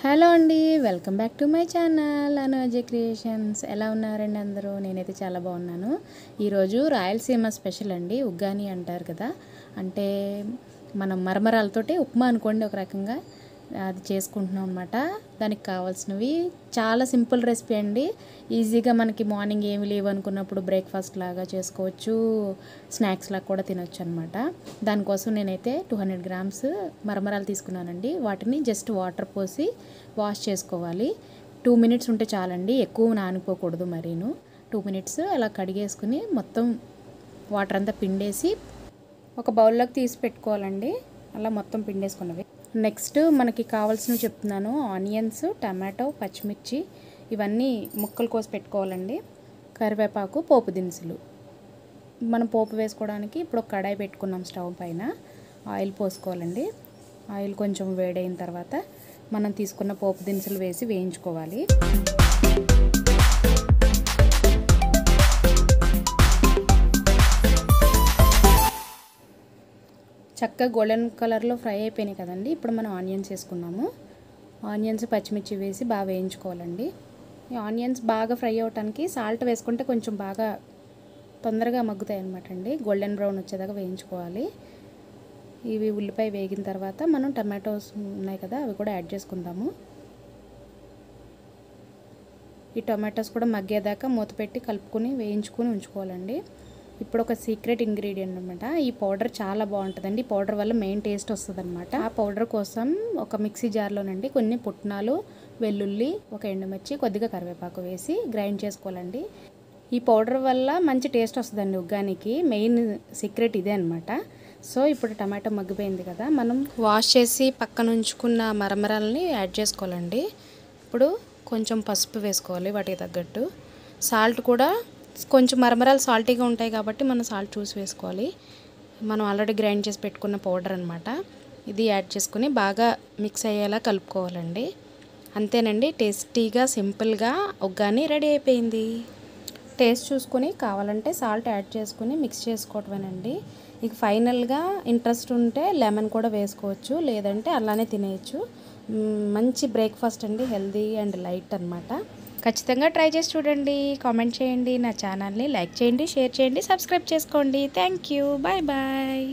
Hello అండి, welcome back to my channel Anuja creations. ఎలా ఉన్నారండి అందరూ? నేనైతే చాలా బాగున్నాను. ఈరోజు రాయలసీమ స్పెషల్ అండి, ఉగ్గాని అంటారు కదా. అంటే మనం మరమరాలతోటి ఉప్మా అనుకోండి ఒక రకంగా. అది చేసుకుంటున్నాం అనమాట. దానికి కావాల్సినవి చాలా సింపుల్ రెసిపీ అండి. ఈజీగా మనకి మార్నింగ్ ఏమి లేవు అనుకున్నప్పుడు బ్రేక్ఫాస్ట్ లాగా చేసుకోవచ్చు, స్నాక్స్ లాగా కూడా తినొచ్చు అనమాట. దానికోసం నేనైతే 200 గ్రామ్స్ మరమరాలు తీసుకున్నానండి. వాటిని జస్ట్ వాటర్ పోసి వాష్ చేసుకోవాలి. 2 మినిట్స్ ఉంటే చాలండి, ఎక్కువ నానిపోకూడదు మరీను. 2 మినిట్స్ అలా కడిగేసుకుని మొత్తం వాటర్ అంతా పిండేసి ఒక బౌల్లోకి తీసి పెట్టుకోవాలండి. అలా మొత్తం పిండేసుకున్నవి. నెక్స్ట్ మనకి కావాల్సినవి చెప్తున్నాను. ఆనియన్స్, టమాటో, పచ్చిమిర్చి ఇవన్నీ ముక్కలు కోసి పెట్టుకోవాలండి. కరివేపాకు, పోపు దినుసులు. మనం పోపు వేసుకోవడానికి ఇప్పుడు ఒక కడాయి పెట్టుకున్నాం స్టవ్ పైన. ఆయిల్ పోసుకోవాలండి. ఆయిల్ కొంచెం వేడైన తర్వాత మనం తీసుకున్న పోపు దినుసులు వేసి వేయించుకోవాలి. చక్కగా గోల్డెన్ కలర్లో ఫ్రై అయిపోయినాయి కదండి. ఇప్పుడు మనం ఆనియన్స్ వేసుకున్నాము. ఆనియన్స్, పచ్చిమిర్చి వేసి బాగా వేయించుకోవాలండి. ఈ ఆనియన్స్ బాగా ఫ్రై అవ్వటానికి సాల్ట్ వేసుకుంటే కొంచెం బాగా తొందరగా మగ్గుతాయి అన్నమాట అండి. గోల్డెన్ బ్రౌన్ వచ్చేదాకా వేయించుకోవాలి. ఇవి ఉల్లిపాయ వేగిన తర్వాత మనం టమాటోస్ ఉన్నాయి కదా, అవి కూడా యాడ్ చేసుకుందాము. ఈ టమాటోస్ కూడా మగ్గేదాకా మూత పెట్టి కలుపుకొని వేయించుకొని ఉంచుకోవాలండి. ఇప్పుడు ఒక సీక్రెట్ ఇంగ్రీడియంట్ అనమాట. ఈ పౌడర్ చాలా బాగుంటుందండి. ఈ పౌడర్ వల్ల మెయిన్ టేస్ట్ వస్తుంది అనమాట. ఆ పౌడర్ కోసం ఒక మిక్సీ జార్లోనండి కొన్ని పుట్నాలు, వెల్లుల్లి, ఒక ఎండుమిర్చి, కొద్దిగా కరివేపాకు వేసి గ్రైండ్ చేసుకోవాలండి. ఈ పౌడర్ వల్ల మంచి టేస్ట్ వస్తుందండి ఉగ్గానికి. మెయిన్ సీక్రెట్ ఇదే అనమాట. సో ఇప్పుడు టమాటో మగ్గిపోయింది కదా, మనం వాష్ చేసి పక్కన ఉంచుకున్న మరమరాలని యాడ్ చేసుకోవాలండి. ఇప్పుడు కొంచెం పసుపు వేసుకోవాలి వాటికి తగ్గట్టు. సాల్ట్ కూడా కొంచెం మరమరాలు సాల్టీగా ఉంటాయి కాబట్టి మనం సాల్ట్ చూసి వేసుకోవాలి. మనం ఆల్రెడీ గ్రైండ్ చేసి పెట్టుకున్న పౌడర్ అనమాట. ఇది యాడ్ చేసుకుని బాగా మిక్స్ అయ్యేలా కలుపుకోవాలండి. అంతేనండి, టేస్టీగా సింపుల్గా ఉగ్గాని రెడీ అయిపోయింది. టేస్ట్ చూసుకొని కావాలంటే సాల్ట్ యాడ్ చేసుకుని మిక్స్ చేసుకోవటమేనండి. ఇక ఫైనల్గా ఇంట్రెస్ట్ ఉంటే లెమన్ కూడా వేసుకోవచ్చు, లేదంటే అలానే తినేయచ్చు. మంచి బ్రేక్ఫాస్ట్ అండి, హెల్దీ అండ్ లైట్ అనమాట. ఖచ్చితంగా ట్రై చేసి చూడండి, కామెంట్ చేయండి, నా ఛానల్ని లైక్ చేయండి, షేర్ చేయండి, సబ్స్క్రైబ్ చేసుకోండి. Thank you, bye bye.